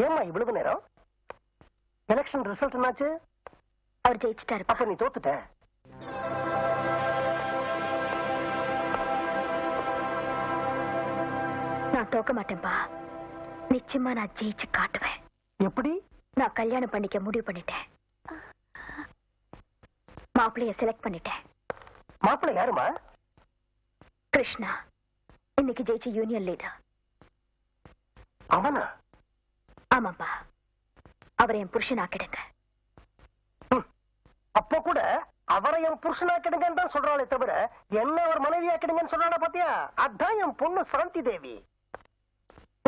ஏமா இவ்வளவு நேரம்? எலெக்ஷன் ரிசல்ட் என்னாச்சு? அவர் ஜெயிச்சிட்டாரு. அப்ப நீ தோத்துட்ட. நான் தோக்க மாட்டேன்பா. நிச்சயமா நான் ஜெயிச்சு காட்டுவேன். எப்படி? நான் கல்யாணம் பண்ணிக்க முடிவு பண்ணிட்டேன். மாப்பிள்ளைய செலக்ட் பண்ணிட்டேன். மாப்பிள்ளை யாருமா? கிருஷ்ணா, இன்னைக்கு ஜெயிச்ச யூனியன் லீடர். அவனா? ஆமாப்பா, அவரை என் புருஷனாக்கிடுங்க. அப்போ கூட அவரை என் புருஷனாக்கிடுங்கன்னு தான் சொல்றாளே தவிர என்ன ஒரு மனைவியாக்கிடுங்கன்னு சொல்றாளா பாத்தியா? அதான் என் பொண்ணு சாந்தி தேவி.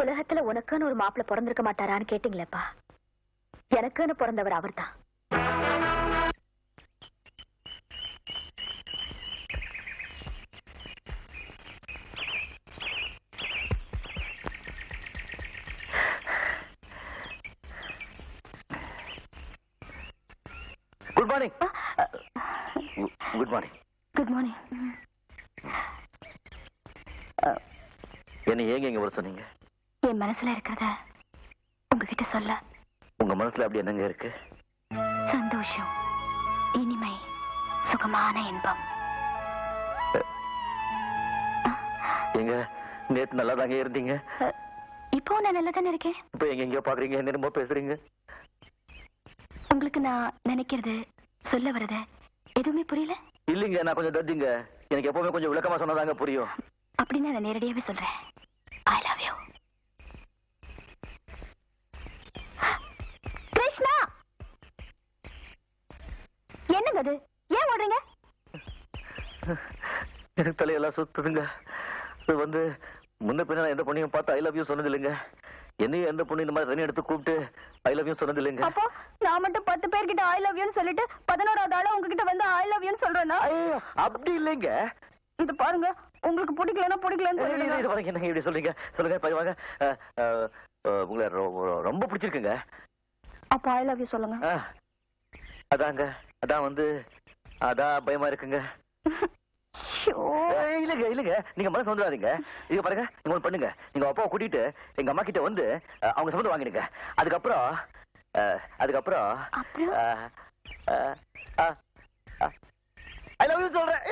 உலகத்துல உனக்குன்னு ஒரு மாப்பிள்ளை பிறந்திருக்க மாட்டாரான்னு கேட்டீங்களேப்பா. எனக்குன்னு பிறந்தவர் அவர்தான். Good morning. Good morning. Good morning. என்ன ஏங்க இங்க வர சொன்னீங்க? என் மனசுல இருக்கிறத உங்ககிட்ட சொல்ல. உங்க மனசுல அப்படி என்னங்க இருக்கு? சந்தோஷம், இனிமை, சுகமான இன்பம். எங்க நேத்து நல்லா தாங்க இருந்தீங்க. இப்போ நான் நல்லா தானே இருக்கேன். இப்ப எங்க எங்கயோ பாக்குறீங்க, என்னமோ பேசுறீங்க. உங்களுக்கு நான் நினைக்கிறது, சொல்ல வர்றது எதுவுமே புரியல? இல்லைங்க, நான் கொஞ்சம் தத்திங்க. எனக்கு எப்பவுமே கொஞ்சம் விளக்கமா சொன்னதாங்க புரியும். அப்படின்னு நான் நேரடியாவே சொல்றேன். I love you. கிருஷ்ணா, என்னங்க அது? ஏன் ஓடுறீங்க? எனக்கு தலையெல்லாம் சுத்துதுங்க. இது முன்ன பின்ன எந்த பொண்ணையும் பார்த்து ஐ லவ் யூ சொன்னது இல்லைங்க. என்னையும் எந்த பொண்ணு இந்த மாதிரி தண்ணி எடுத்து கூப்பிட்டு ஐ லவ் யூ சொன்னது இல்லைங்க. அப்போ நான் மட்டும் 10 பேர்கிட்ட ஐ லவ் யூன்னு சொல்லிட்டு 11வது ஆளா உங்ககிட்ட வந்து ஐ லவ் யூன்னு சொல்றேன்னா? அப்படி இல்லைங்க. இது பாருங்க, உங்களுக்கு பிடிக்கலன்னா பிடிக்கலன்னு என்ன இப்படி சொல்றீங்க? சொல்லுங்க, வாங்க. உங்களை ரொம்ப பிடிச்சிருக்குங்க. அப்போ ஐ லவ் யூ சொல்லுங்க. அதாங்க, அதான் பயமா இருக்குங்க. இல்லங்க, நீங்க மனசு வந்துடாதீங்க. இங்க பாருங்க, நீங்க ஒண்ணு பண்ணுங்க. நீங்க அப்பாவை கூட்டிட்டு எங்க அம்மா கிட்ட வந்து அவங்க சம்மந்தம் வாங்கிடுங்க. அதுக்கப்புறம் ஐ லவ் யூ சொல்றேன்.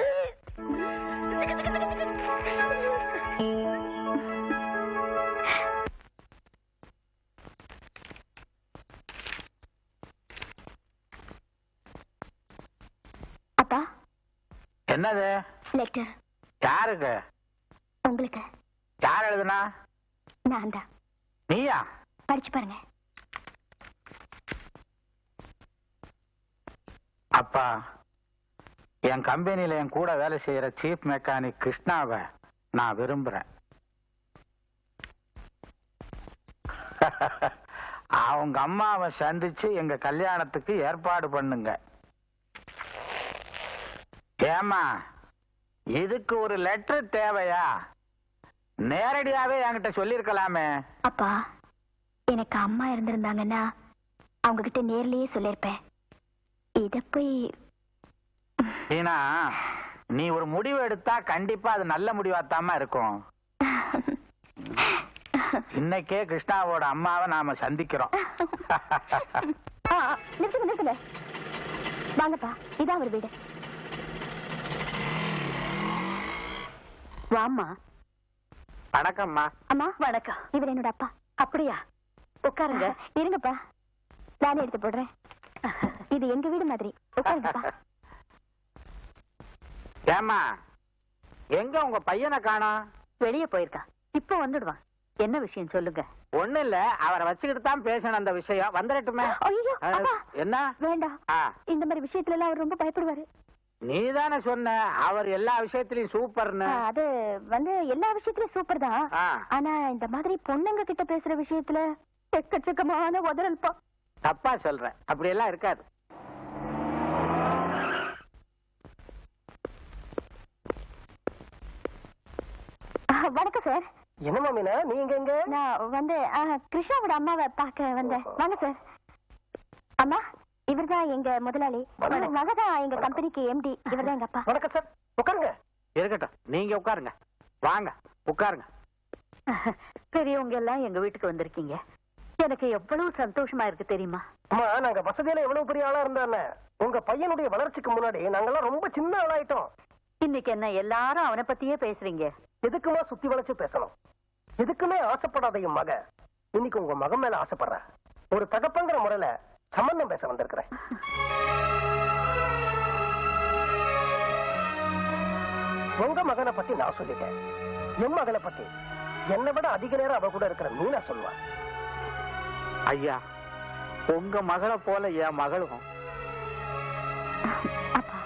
அப்பா, என்னது? லெட்டர். யாருக்கு? உங்களுக்கு. யார் எழுதுனா? நான் தான். நீயா? படிச்சு பாருங்க. அப்பா, என் கம்பெனியில என் கூட வேலை செய்யற சீஃப் மெக்கானிக் கிருஷ்ணாவை நான் விரும்புறேன். அவங்க அம்மாவை சந்திச்சு எங்க கல்யாணத்துக்கு ஏற்பாடு பண்ணுங்க. ஏமா, இதுக்கு ஒரு லெட்டர் தேவையா? நேரடியாவே என்கிட்ட சொல்லிருக்கலாமே. அப்பா, எனக்கு அம்மா இருந்திருந்தாங்கன்னா அவங்க கிட்ட நேர்லயே சொல்லிருப்பேன். இத போய் ஏன்னா நீ ஒரு முடிவு எடுத்தா கண்டிப்பா அது நல்ல முடிவாத்தாம இருக்கும். இன்னைக்கே கிருஷ்ணாவோட அம்மாவை நாம சந்திக்கிறோம். நிறுத்துங்க. வாங்கப்பா, இதான் ஒரு வீடு. வாம்மா. வணக்கம்மா. அம்மா வணக்கம். இவர் என்னோட அப்பா. அப்படியா? உட்காருங்க. இருங்கப்பா, நானே எடுத்து போடுறேன். இது எங்க வீடு மாதிரி. உட்காருங்கப்பா. ஏமா, எங்க உங்க பையனை காணோம்? வெளியே போயிருக்கா. இப்ப வந்துடுவான். என்ன விஷயம் சொல்லுங்க. ஒண்ணு இல்ல, அவரை வச்சுக்கிட்டு தான் பேசணும். அந்த விஷயம் வந்துடட்டுமே. ஐயோ, அப்பா. என்ன? வேண்டாம். இந்த மாதிரி விஷயத்துல எல்லாம் அவர் ரொம்ப பயப்படுவாரு. நீதானே சொன்ன அவர் எல்லா விஷயத்திலயும் சூப்பர்னு. அது எல்லா விஷயத்திலயும் சூப்பர் தான். ஆனா இந்த மாதிரி பொண்ணுங்க கிட்ட பேசுற விஷயத்துல எக்கச்சக்கமான உதறல்பா. தப்பா சொல்றேன், அப்படி எல்லாம் இருக்காது. வணக்கம் சார். என்னமா மீனா, நீங்க எங்க? நான் கிருஷ்ணாவோட அம்மாவை பார்க்க வந்தேன். வாங்க சார். அம்மா, இவர்தான் எங்க முதலாளி. மகதான் எங்க கம்பெனிக்கு எம்டி. இவர்தான் எங்க அப்பா. வணக்கம் சார், உட்காருங்க. இருக்கட்டும், நீங்க உட்காருங்க. வாங்க உட்காருங்க. பெரியவங்க எல்லாம் எங்க வீட்டுக்கு வந்திருக்கீங்க. எனக்கு எவ்வளவு சந்தோஷமா இருக்கு தெரியுமா? அம்மா, நாங்க வசதியில எவ்வளவு பெரிய ஆளா இருந்தானே, உங்க பையனுடைய வளர்ச்சிக்கு முன்னாடி நாங்கெல்லாம் ரொம்ப சின்ன ஆளாயிட்டோம். இன்னைக்கு என்ன எல்லாரும் அவனை பத்தியே பேசுறீங்க? எதுக்குமா சுத்தி வளைச்சு பேசணும்? எதுக்குமே ஆசைப்படாத என் மக இன்னைக்கு உங்க மகன் மேல ஆசைப்படுற. ஒரு தகப்பங்கிற முறையில சம்பந்தம் பேச வந்திருக்கிறேன். உங்க மகனை பத்தி நான் சொல்லிட்டேன். என் மகளை பத்தி என்னை விட அதிக நேரம் அவ கூட இருக்கிற மீனா சொல்லுவா. ஐயா, உங்க மகளை போல என் மகளும். அப்பா,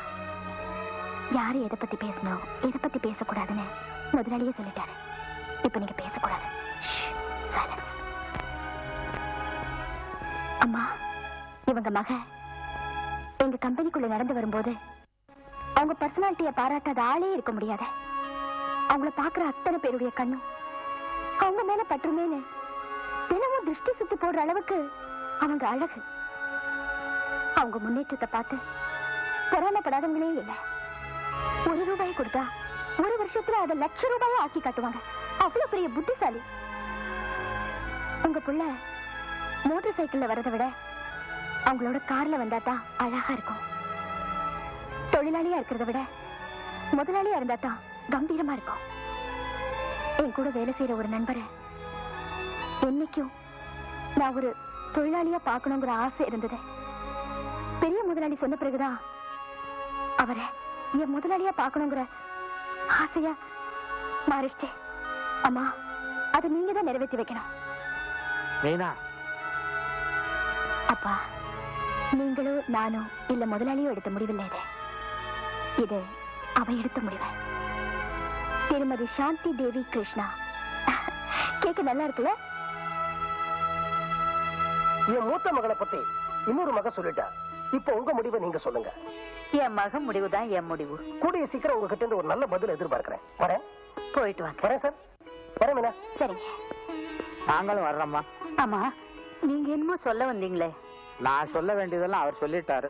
யாரு எதை பத்தி பேசணும் எதை பத்தி பேசக்கூடாதுன்னு முதலாளியே சொல்லிட்டாரு. இப்ப நீங்க பேசக்கூடாது. Silence. அம்மா, இவங்க மக எங்க கம்பெனிக்குள்ள நடந்து வரும்போது அவங்க பர்சனாலிட்டிய பாராட்டாத ஆளே இருக்க முடியாது. அவங்கள பாக்குற அத்தனை பேருடைய கண்ணும் அவங்க மேல பற்றுமேனு தினமும் திருஷ்டி சுத்தி போடுற அளவுக்கு அவங்க அழகு. அவங்க முன்னேற்றத்தை பார்த்து பொறாமப்படாதவங்களே இல்லை. ₹1 கொடுத்தா 1 வருஷத்துல அதை ₹1,00,000 ஆக்கி காட்டுவாங்க. அவ்வளவு பெரிய புத்திசாலி. உங்க புள்ள மோட்டார் சைக்கிள்ல வரதை விட அவங்களோட கார்ல வந்தாதான் அழகா இருக்கும். தொழிலாளியா இருக்கிறத விட முதலாளியா இருந்தாதான் கம்பீரமா இருக்கும். என் கூட வேலை செய்யற ஒரு நண்பரை என்னைக்கும் நான் ஒரு தொழிலாளியா பார்க்கணுங்கிற ஆசை இருந்தது. பெரிய முதலாளி சொன்ன பிறகுதான் அவரை என் முதலாளியா பார்க்கணுங்கிற ஆசையா மாறிடுச்சு. அம்மா, அதை நீங்க தான் நிறைவேற்றி வைக்கணும். மீனா, அப்பா, நீங்களும் நானும் இல்ல முதலாளியும் எடுத்த முடிவில்லை. இது அவ எடுத்த முடிவு. திருமதி சாந்தி தேவி கிருஷ்ணா. கேட்க நல்லா இருக்குல்ல? என் மூத்த மகளை பத்தி இன்னொரு மக சொல்லிட்டா. இப்ப உங்க முடிவை நீங்க சொல்லுங்க. என் மகன் முடிவுதான் என் முடிவு. கூடிய சீக்கிரம் உங்ககிட்ட இருந்து ஒரு நல்ல பதில் எதிர்பார்க்கிறேன். வரேன். போயிட்டு வாங்க. வரேன் சார். வரேன் மீனா. சரிங்க. நாங்களும் வர்றோம்மா. ஆமா, நீங்க என்னமோ சொல்ல வந்தீங்களே? நான் சொல்ல வேண்டியதெல்லாம் அவர் சொல்லிட்டாரு.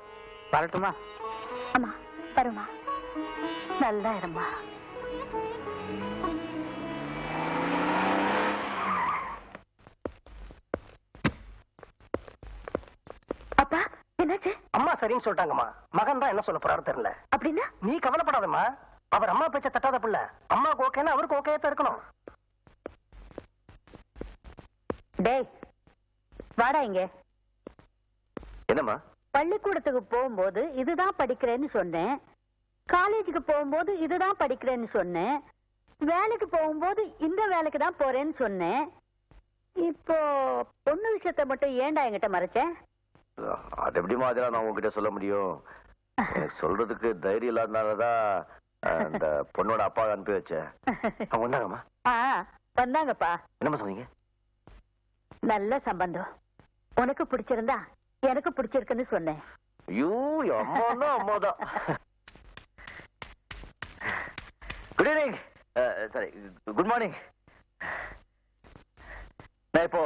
வரட்டுமா? அம்மா, வருமா? நல்லா இருமா. அப்பா, என்னாச்சு? அம்மா சரின்னு சொல்லிட்டாங்கம்மா. மகன் தான் என்ன சொல்ல போறாரு தெரியல. அப்படின்னா நீ கவலைப்படாதம்மா. அவர் அம்மா பேச்ச தட்டாத பிள்ளை. அம்மாவுக்கு ஓகேன்னா அவருக்கு ஓகே தான் இருக்கணும். டேய், வாடா இங்க. என்னம்மா? பள்ளிக்கூடத்துக்கு போகும்போது இதுதான் படிக்கிறேன்னு சொன்னேன். காலேஜுக்கு போகும்போது இதுதான் படிக்கிறேன்னு சொன்னேன். வேலைக்கு போகும்போது இந்த வேலைக்கு தான் போறேன்னு சொன்னேன். இப்போ பொண்ணு விஷயத்தை மட்டும் ஏன்டா என்கிட்ட மறைச்சேன்? அது எப்படிமா அதெல்லாம் நான் உங்ககிட்ட சொல்ல முடியும்? எனக்கு சொல்றதுக்கு தைரியம் இல்லாதனாலதான் அந்த பொண்ணோட அப்பா அனுப்பி வச்சேன். அவங்க வந்தாங்கம்மா. வந்தாங்கப்பா. என்னம்மா சொன்னீங்க? நல்ல சம்பந்தம். உனக்கு பிடிச்சிருந்தா எனக்கு பிடிச்சிருக்குன்னு சொன்னேன். ஐயோ, அம்மா அம்மாதான். Good evening. Sorry, good morning. நான் இப்போ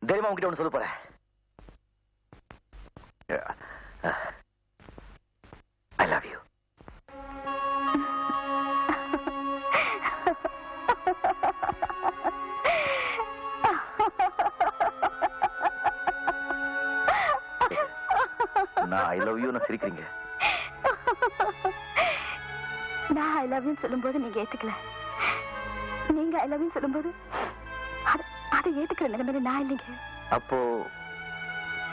தைரியமா உங்ககிட்ட ஒன்று சொல்ல போறேன். I love you. நான் ஐ லவ் யூ நான் சிரிக்கிறீங்க. நான் ஐ லவ் யூ சொல்லும்போது நீங்க ஏத்துக்கல. நீங்க ஐ லவ் யூ சொல்லும்போது அதை ஏத்துக்கிற நிலைமையில நான் இல்லைங்க. அப்போ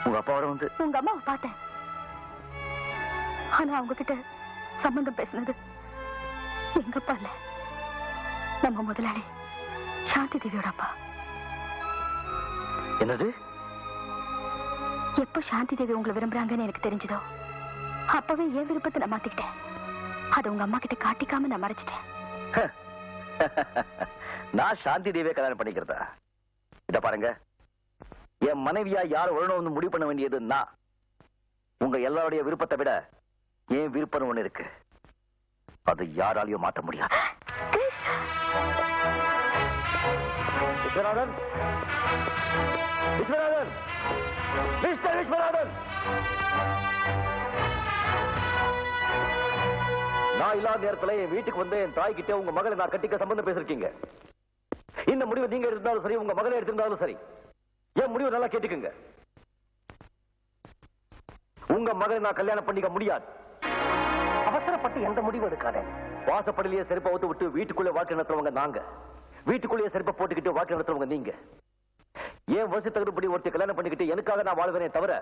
உங்க அப்பாவோட வந்து உங்க அம்மாவை பார்த்தேன். ஆனா அவங்க கிட்ட சம்பந்தம் பேசினது எங்க அப்பா இல்ல, நம்ம முதலாளி சாந்தி தேவியோட அப்பா. என்னது? எப்ப சாந்தி தேவி உங்களை விரும்புறாங்கன்னு எனக்கு தெரிஞ்சதோ அப்பவே என் விருப்பத்தை நான் மாத்திக்கிட்டேன். அதை உங்க அம்மா கிட்ட காட்டிக்காம நான் மறைச்சிட்டேன். நான் சாந்தி தேவியை கல்யாணம் பண்ணிக்கிறதா? இத பாருங்க, என் மனைவியா யார் வரணும்னு முடிவு பண்ண வேண்டியது நான். உங்க எல்லாருடைய விருப்பத்தை விட என் விருப்பம் ஒண்ணு இருக்கு. அது யாராலையும் மாற்ற முடியாது. விஸ்வநாதன், விஸ்வநாதன், மிஸ்டர் விஸ்வநாதன், நான் இல்லாத நேரத்துல என் வீட்டுக்கு வந்து என் தாய் கிட்ட உங்க மகளை நான் கட்டிக்க சம்பந்தம் பேசிருக்கீங்க. இந்த முடிவு நீங்க இருந்தாலும் சரி, உங்க மகளை எடுத்திருந்தாலும் சரி, என் முடிவு நல்லா கேட்டுக்குங்க. உங்க மகளை நான் கல்யாணம் பண்ணிக்க முடியாது. அவசரப்பட்டு எந்த முடிவு எடுக்காதே. வாசப்படிலேயே செருப்பை ஊத்து விட்டு வீட்டுக்குள்ளே வாழ்க்கை நடத்துறவங்க நாங்க, வீட்டுக்குள்ளேயே செருப்பை போட்டுக்கிட்டு வாழ்க்கை நடத்துறவங்க நீங்க. ஏன் வசதி தகுதிப்படி ஒருத்தர் கல்யாணம் பண்ணிக்கிட்டு எனக்காக நான் வாழ்வேனே தவிர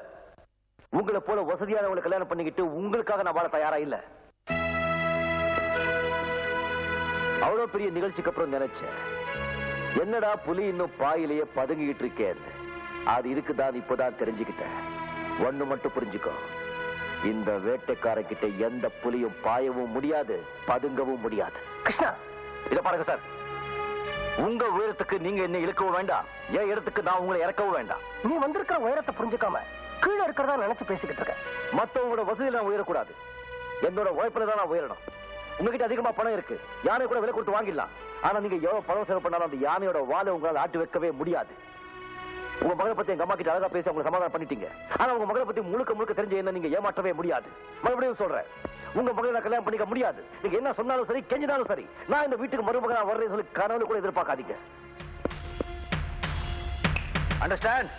உங்களை போல வசதியானவங்களை கல்யாணம் பண்ணிக்கிட்டு உங்களுக்காக நான் வாழ தயாரா இல்ல. அவ்வளவு பெரிய நிகழ்ச்சிக்கு அப்புறம் நினைச்சேன், என்னடா புலி இன்னும் பாயிலேயே பதுங்கிட்டு இருக்கேன். அது இருக்குதான் இப்பதான் தெரிஞ்சுக்கிட்டேன். ஒண்ணு மட்டும் புரிஞ்சுக்கோ, இந்த வேட்டைக்காரங்கிட்ட எந்த புலியும் பாயவும் முடியாது, பதுங்கவும் முடியாது. கிருஷ்ணா, இத பாருங்க சார், உங்க உயரத்துக்கு நீங்க என்ன இழுக்கவும் வேண்டாம், என் இடத்துக்கு நான் உங்களை இறக்கவும் வேண்டாம். நீ வந்திருக்கிற உயரத்தை புரிஞ்சுக்காம கீழே இருக்கிறதா நினைச்சு பேசிக்கிட்டு இருக்க. மத்தவங்களோட வசதியில நான் உயரக்கூடாது, என்னோட உழைப்புல தான் நான் உயரணும். உங்ககிட்ட அதிகமா பணம் இருக்கு, யானை கூட விலை கொடுத்து வாங்கிடலாம். ஆனா நீங்க எவ்வளவு பணம் செலவு பண்ணாலும் அந்த யானையோட வாழை உங்களால் ஆட்டி வைக்கவே முடியாது. உங்க மகளை பத்தி எங்க அம்மா கிட்ட அழகா பேசி உங்களை சமாதானம் பண்ணிட்டீங்க. ஆனா உங்க மகளை பத்தி முழுக்க முழுக்க தெரிஞ்ச என்ன நீங்க ஏமாற்றவே முடியாது. மறுபடியும் சொல்றேன், உங்க மகளை நான் கல்யாணம் பண்ணிக்க முடியாது. நீங்க என்ன சொன்னாலும் சரி, கெஞ்சினாலும் சரி, நான் இந்த வீட்டுக்கு மருமகனா வர்றேன்னு சொல்லி கனவுல கூட எதிர்பார்க்காதீங்க. அண்டர்ஸ்டாண்ட்?